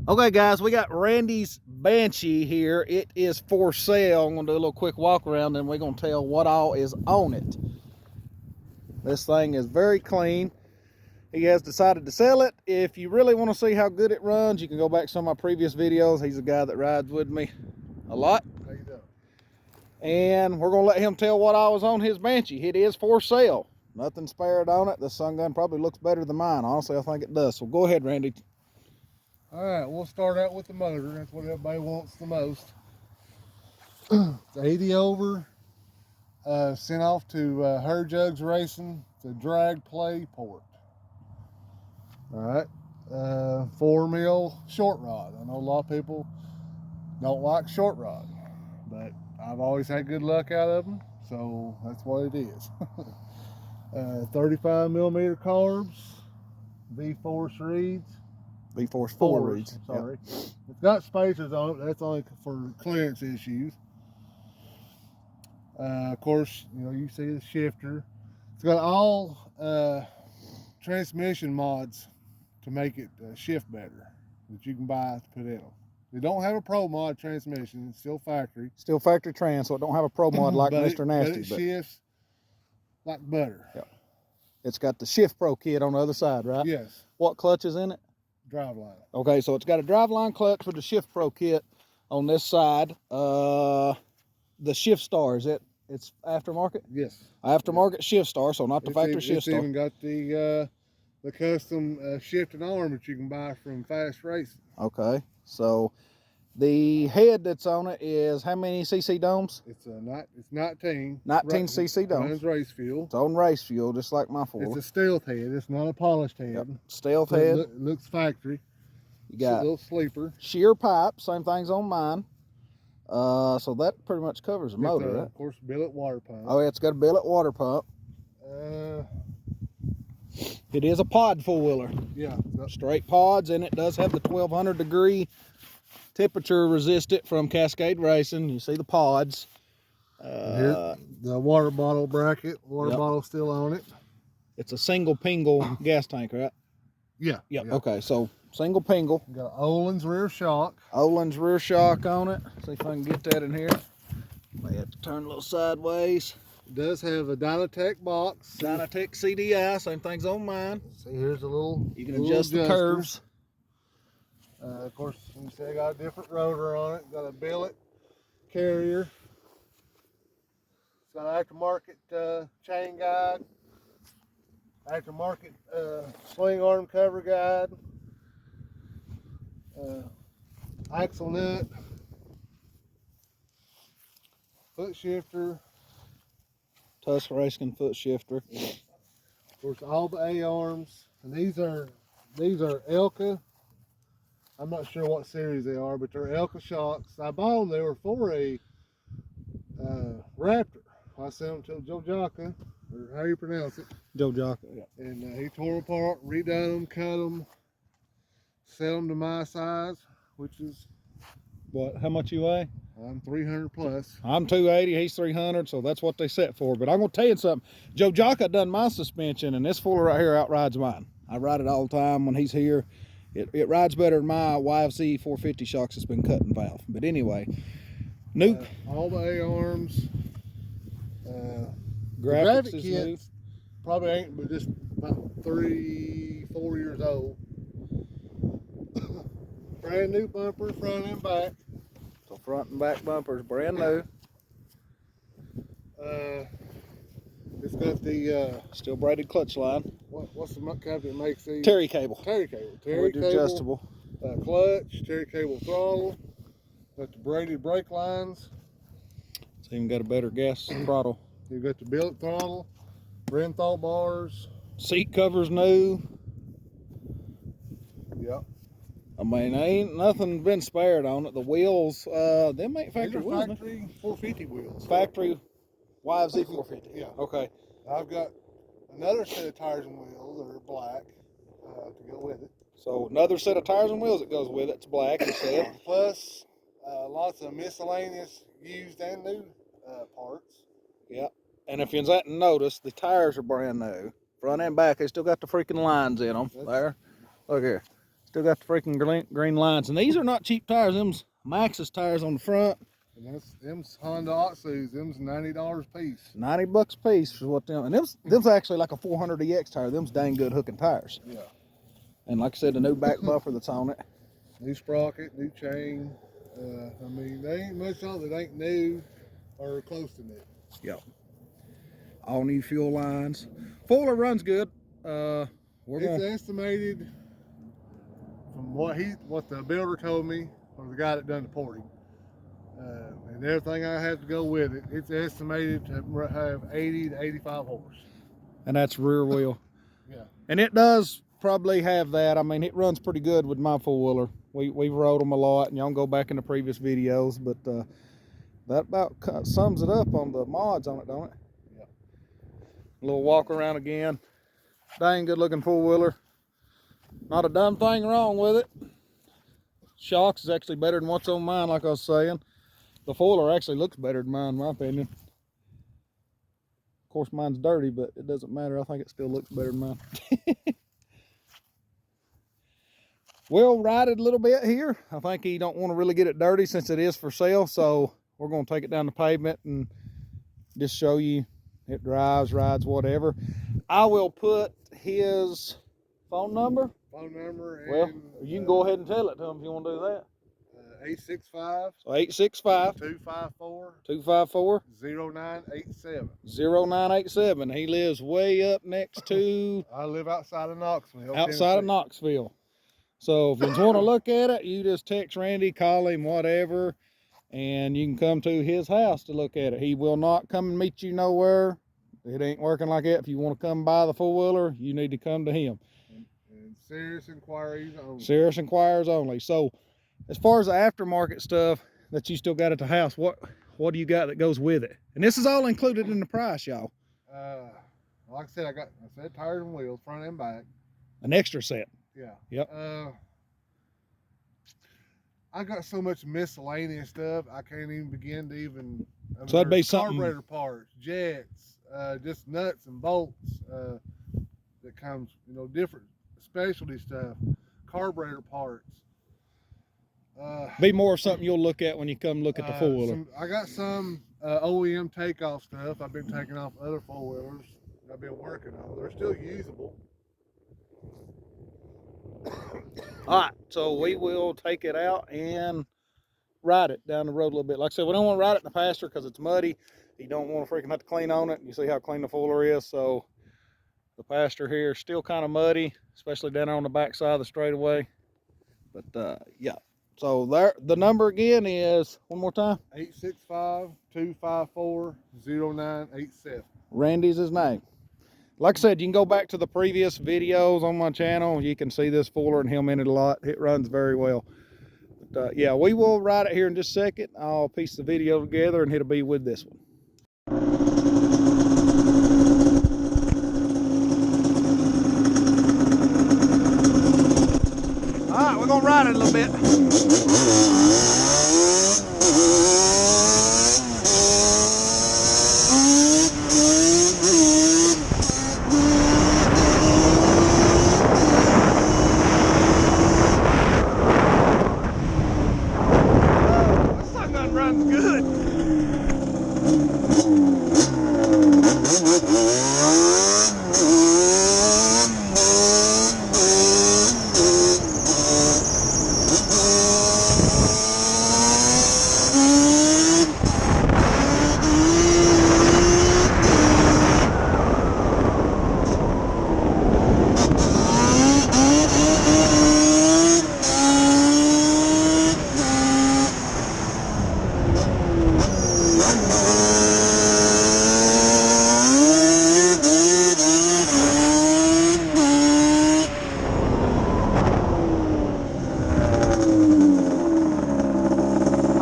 Okay, guys, we got Randy's Banshee here. It is for sale. I'm going to do a little quick walk around and we're going to tell what all is on it. This thing is very clean. He has decided to sell it. If you really want to see how good it runs, you can go back to some of my previous videos. He's a guy that rides with me a lot. How you doing? And we're going to let him tell what all is on his Banshee. It is for sale. Nothing spared on it. The sun gun probably looks better than mine. Honestly, I think it does. So go ahead, Randy. All right, we'll start out with the motor. That's what everybody wants the most. It's 80 over, sent off to Her Jugs Racing, the drag play port. All right, 4 mil short rod. I know a lot of people don't like short rod, but I've always had good luck out of them, so that's what it is. 35 millimeter carbs, V-force reeds. V-force 4 reeds. Sorry. Yep. It's got spacers on it, but that's only for clearance issues. Of course, you know, you see the shifter. It's got all transmission mods to make it shift better that you can buy to put in them. They don't have a pro mod transmission. It's still factory. Still factory trans, so it don't have a pro mod like Mr. Nasty. But it shifts like butter. Yep. It's got the Shift Pro kit on the other side, right? Yes. What clutch is in it? Driveline. Okay, so it's got a driveline clutch with the Shift Pro kit on this side. The Shift Star, is it? It's aftermarket? Yes. Aftermarket Shift Star, so not the factory Shift Star. It's even got the custom shifting arm that you can buy from Fast Racing. Okay, so the head that's on it is how many cc domes? It's 19. 19 cc domes. Runs race fuel. It's on race fuel, just like my Ford. It's a stealth head. It's not a polished head. Yep. Stealth head. It looks factory. You got a little sleeper. Shear pipe. Same thing's on mine. So that pretty much covers the motor, right? Of course, billet water pump. Oh, yeah, it's got a billet water pump. It is a pod four-wheeler. Yeah. Straight pods, and it does have the 1200 degree temperature resistant from Cascade Racing. You see the pods. Here, the water bottle bracket. Water bottle still on it. It's a single pingle gas tank, right? Yeah. Yep. Yeah. Okay, so single pingle. Got Olin's rear shock. Olin's rear shock on it. See if I can get that in here. May have to turn a little sideways. It does have a Dynatech box. Dynatech CDI, same thing's on mine. See, here's a little. You can adjust the curves. Of course, you see, I got a different rotor on it. Got a billet carrier. It's got an aftermarket chain guide. Aftermarket swing arm cover guide. Axle nut. Foot shifter. Tusk Racing foot shifter. Of course, all the A-arms. And these are Elka. I'm not sure what series they are, but they're Elka shocks. I bought them. They were for a Raptor. I sent them to Joe Jocka, or how you pronounce it. Joe Jocka. Yeah. And he tore them apart, redone them, cut them, sell them to my size, which is... What? How much you weigh? I'm 300 plus. I'm 280. He's 300, so that's what they set for. But I'm gonna tell you something. Joe Jocka done my suspension, and this fooler right here outrides mine. I ride it all the time when he's here. It rides better than my YFZ 450 shocks that's been cut in valve. But anyway, new all the A-arms. graphics is new. Probably ain't, but just about 3-4 years old. Brand new bumper, front and back. So front and back bumpers, brand new. It's got the steel braided clutch line. What's the company that makes these? Terry cable. Terry cable. Adjustable. Clutch, Terry cable throttle. Got the braided brake lines. It's even got a better gas throttle. You've got the billet throttle, Renthal bars. Seat covers new. Yep. I mean, ain't nothing been spared on it. The wheels, them ain't factory wheels. Factory 450 wheels. Factory YFZ 450. Yeah. Okay. I've got another set of tires and wheels that are black to go with it. So another set of tires and wheels that goes with it. It's black, you said. Plus lots of miscellaneous used and new parts. Yeah. And if you hadn't noticed, the tires are brand new. Front and back, they still got the freaking lines in them. There. Look here. Still got the freaking green lines. And these are not cheap tires. Them's Maxxis tires on the front. And them's Honda Otsus. Them's $90 a piece. 90 bucks a piece is what them. And them's actually like a 400EX tire. Them's dang good hooking tires. Yeah. And like I said, the new back buffer that's on it. New sprocket, new chain. I mean, there ain't much on it that ain't new or close to new. Yep. All new fuel lines. Fuller runs good. It's estimated from what the builder told me, or the guy that done the porting, and everything I have to go with it. It's estimated to have 80 to 85 horse. And that's rear wheel. Yeah. And it does probably have that. I mean, it runs pretty good with my four-wheeler. We've rode them a lot, and y'all can go back in the previous videos, but that about sums it up on the mods on it, don't it? Yeah. A little walk around again. Dang good looking four-wheeler. Not a dumb thing wrong with it. Shocks is actually better than what's on mine, like I was saying. The foiler actually looks better than mine, in my opinion. Of course, mine's dirty, but it doesn't matter. I think it still looks better than mine. We'll ride it a little bit here. I think he don't want to really get it dirty since it is for sale, so we're going to take it down the pavement and just show you it drives, rides, whatever. I will put his phone number. Well, you can go ahead and tell it to him if you want to do that. 865. So 865 254 254 0987. 0987. He lives way up next to. I live outside of Knoxville. Outside of Knoxville. So if you want to look at it, you just text Randy, call him, whatever, and you can come to his house to look at it. He will not come and meet you nowhere. It ain't working like that. If you want to come buy the four-wheeler, you need to come to him. And serious inquiries only. Serious inquiries only. So as far as the aftermarket stuff that you still got at the house, what do you got that goes with it? And this is all included in the price, y'all. Like I said, I said tires and wheels, front and back. An extra set. Yeah. Yep. I got so much miscellaneous stuff, I can't even begin to even. So that'd be something. Carburetor parts, jets, just nuts and bolts that comes, different specialty stuff, carburetor parts. Be more of something you'll look at when you come look at the four-wheeler. I got some OEM takeoff stuff I've been taking off other four-wheelers I've been working on. They're still usable. All right, so we will take it out and ride it down the road a little bit. Like I said, we don't want to ride it in the pasture because it's muddy. You don't want to freaking have to clean on it. You see how clean the foiler is. So the pasture here is still kind of muddy, especially down on the back side of the straightaway. But yeah, so there, the number again is, one more time, 865-254-0987. Randy's his name. Like I said, you can go back to the previous videos on my channel. You can see this foiler and him in it a lot. It runs very well. But yeah, we will ride it here in just a second. I'll piece the video together and it'll be with this one. All right, we're gonna ride it a little bit.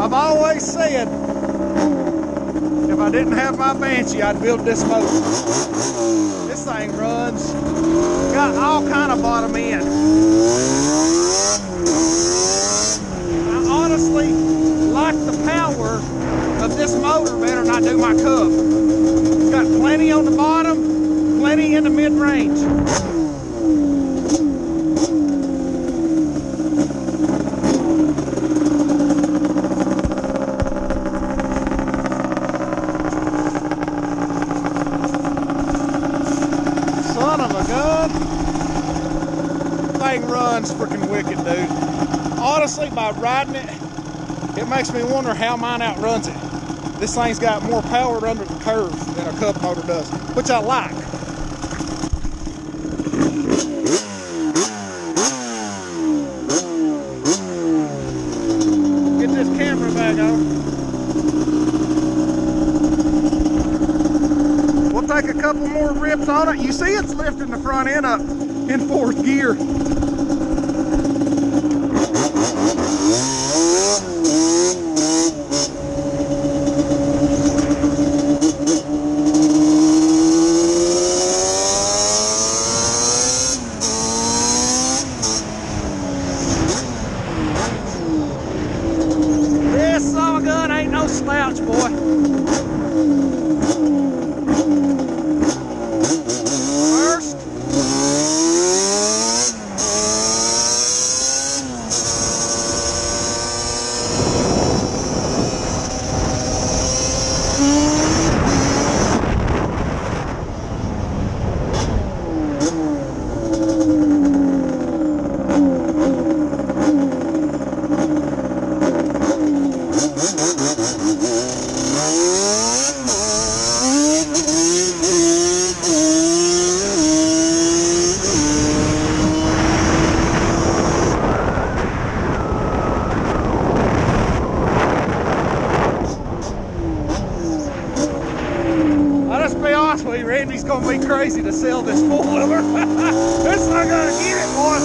I've always said, if I didn't have my Banshee, I'd build this motor. This thing runs, got all kind of bottom end. I honestly like the power of this motor better than I do my Cub. It's got plenty on the bottom, plenty in the mid-range. thing runs freaking wicked, dude. Honestly, by riding it, it makes me wonder how mine outruns it. This thing's got more power under the curve than a Cub motor does, which I like. Get this camera back on. We'll take a couple more rips on it. You see it's lifting the front end up in fourth gear. This son of a gun ain't no slouch, boy. First. I'll just be honest with you, Randy's gonna be crazy to sell this four-wheeler. This not gonna get it, boy.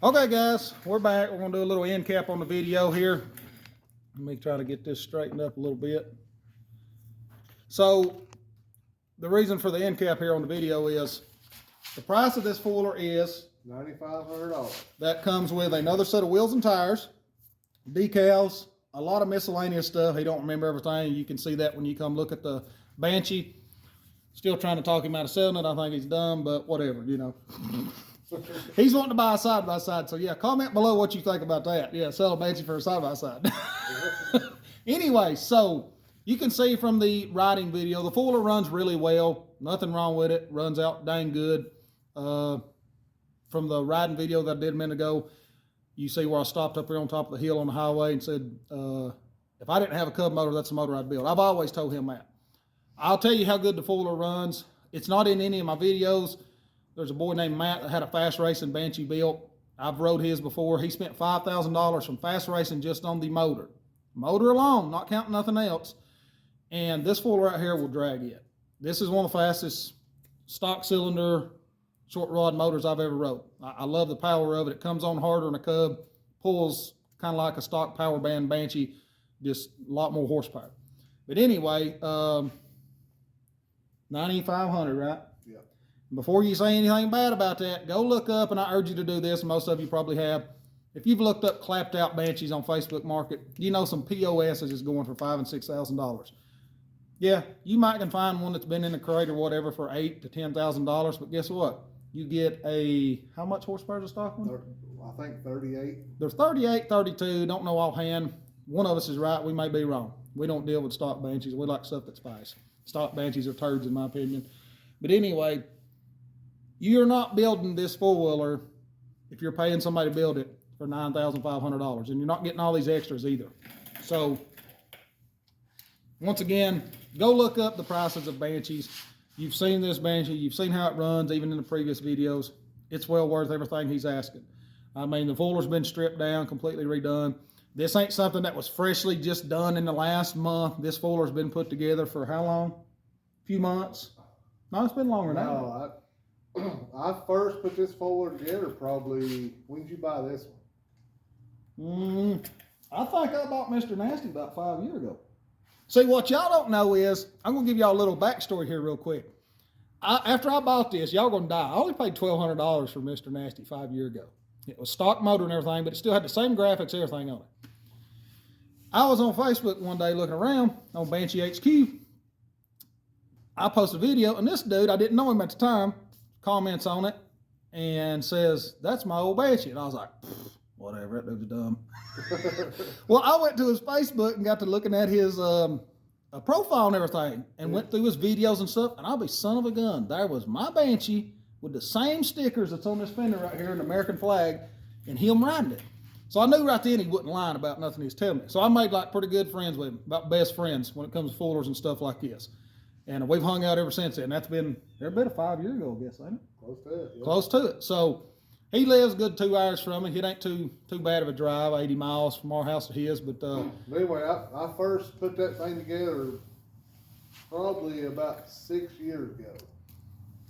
Okay guys, we're back. We're gonna do a little end cap on the video here. Let me try to get this straightened up a little bit. So the reason for the end cap here on the video is the price of this four-wheeler is $9,500. that comes with another set of wheels and tires, decals, a lot of miscellaneous stuff. He don't remember everything. You can see that when you come look at the Banshee. Still trying to talk him out of selling it. I think he's dumb, but whatever, you know. He's wanting to buy a side-by-side, so yeah, comment below what you think about that. Yeah, sell a Banshee for a side-by-side. Anyway, so you can see from the riding video, the four-wheeler runs really well. Nothing wrong with it. Runs out dang good. From the riding video that I did a minute ago, you see where I stopped up here on top of the hill on the highway and said, if I didn't have a Cub motor, that's the motor I'd build. I've always told him that. I'll tell you how good the four-wheeler runs. It's not in any of my videos. There's a boy named Matt that had a fast racing Banshee built. I've rode his before. He spent $5,000 from fast racing just on the motor. Motor alone, not counting nothing else. And this four-wheeler right here will drag it. This is one of the fastest stock cylinder short rod motors I've ever rode. I love the power of it. It comes on harder than a Cub. Pulls kind of like a stock power band Banshee, just a lot more horsepower. But anyway, 9,500, right? Yeah. Before you say anything bad about that, go look up, and I urge you to do this, and most of you probably have. If you've looked up clapped out Banshees on Facebook Market, you know some POSs is going for $5,000 and $6,000. Yeah, you might can find one that's been in the crate or whatever for $8,000 to $10,000, but guess what? You get a, how much horsepower is a stock one? I think 38. There's 38, 32, don't know offhand. One of us is right, we may be wrong. We don't deal with stock Banshees. We like stuff that's fast. Stock Banshees are turds in my opinion. But anyway, you're not building this four-wheeler if you're paying somebody to build it for $9,500, and you're not getting all these extras either. So, once again, go look up the prices of Banshees. You've seen this Banshee. You've seen how it runs, even in the previous videos. It's well worth everything he's asking. I mean, the four-wheeler's been stripped down, completely redone. This ain't something that was freshly just done in the last month. This four-wheeler's been put together for how long? A few months? No, it's been longer now. I first put this four-wheeler together probably, when did you buy this one? I think I bought Mr. Nasty about 5 years ago. See, what y'all don't know is, I'm going to give y'all a little backstory here real quick. After I bought this, y'all going to die. I only paid $1,200 for Mr. Nasty 5 years ago. It was stock motor and everything, but it still had the same graphics, everything on it. I was on Facebook one day looking around on Banshee HQ. I posted a video, and this dude, I didn't know him at the time, comments on it. and says, "That's my old banshee." And I was like, whatever, that dude's dumb. Well, I went to his Facebook and got to looking at his profile and everything, and went through his videos and stuff, and I'll be son of a gun. There was my banshee with the same stickers that's on this fender right here, an American flag, and him riding it. So I knew right then he wasn't lying about nothing he was telling me. So I made like pretty good friends with him, about best friends when it comes to foolers and stuff like this. And we've hung out ever since then. That's been, every bit of 5 years ago, I guess, ain't it? Close to it. Yeah. Close to it. So he lives a good 2 hours from me. It ain't too bad of a drive, 80 miles from our house to his. But anyway, I first put that thing together probably about 6 years ago.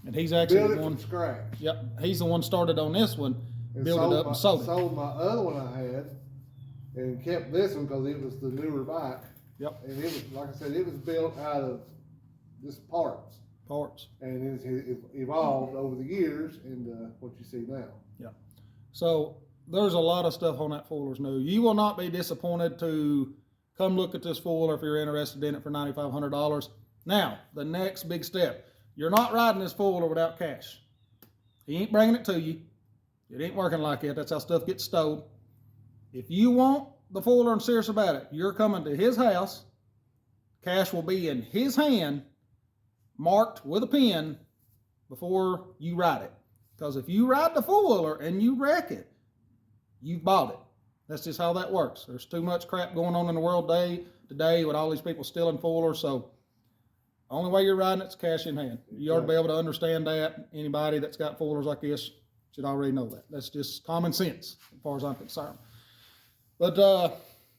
And he's actually Built it the one from scratch. Yep, he's the one started on this one, And built it up and sold it. Sold my other one I had, and kept this one because it was the newer bike. Yep. And it was, like I said, it was built out of just parts. And it evolved over the years into what you see now. Yeah. So there's a lot of stuff on that Fuller's new. You will not be disappointed to come look at this Fuller if you're interested in it for $9,500. Now, the next big step. You're not riding this Fuller without cash. He ain't bringing it to you. It ain't working like that. That's how stuff gets stowed. If you want the Fuller and serious about it, you're coming to his house. Cash will be in his hand, marked with a pen before you ride it. Because if you ride the Fuller and you wreck it, you've bought it. That's just how that works. There's too much crap going on in the world today with all these people stealing Fullers. So only way you're riding it's cash in hand. You ought to be able to understand that. Anybody that's got Fullers like this should already know that. That's just common sense as far as I'm concerned. But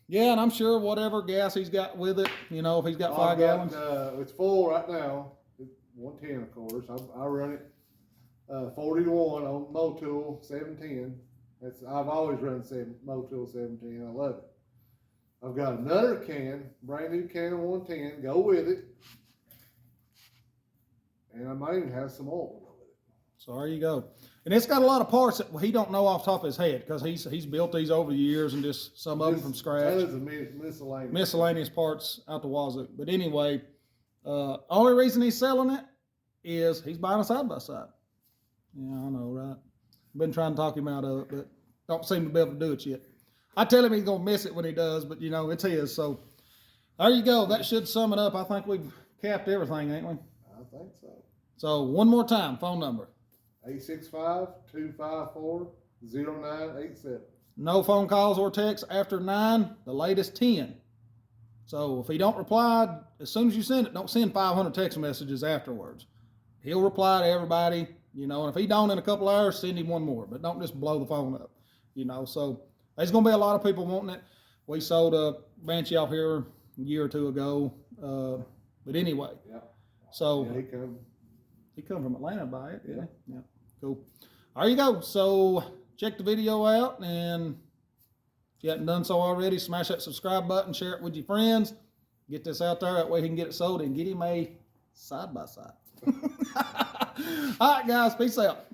yeah, and I'm sure whatever gas he's got with it, you know, if he's got 5 gallons. It's full right now. It's 110, of course. I run it 41 on Motul 710. I've always run Motul 710. I love it. I've got another can, brand new can of 110. Go with it. And I might even have some oil with it. So there you go. And it's got a lot of parts that he don't know off the top of his head because he's built these over the years and just some of them from scratch. Tons of miscellaneous parts out the wazoo. But anyway, only reason he's selling it is he's buying a side-by-side. Yeah, I know, right? Been trying to talk him out of it, but don't seem to be able to do it yet. I tell him he's going to miss it when he does, but, you know, it's his. So there you go. That should sum it up. I think we've capped everything, ain't we? I think so. So one more time, phone number. 865-254-0987. No phone calls or texts after 9, the latest 10. So if he don't reply, as soon as you send it, don't send 500 text messages afterwards. He'll reply to everybody, you know, and if he don't in a couple hours, send him one more. But don't just blow the phone up, you know. So there's going to be a lot of people wanting it. We sold a Banshee off here a year or two ago. But anyway. Yeah. So yeah, he come from Atlanta to buy it. Yeah. Yeah. Cool. There you go. So check the video out, and if you haven't done so already, smash that subscribe button, share it with your friends, get this out there. That way he can get it sold and get him a side-by-side. All right, guys. Peace out.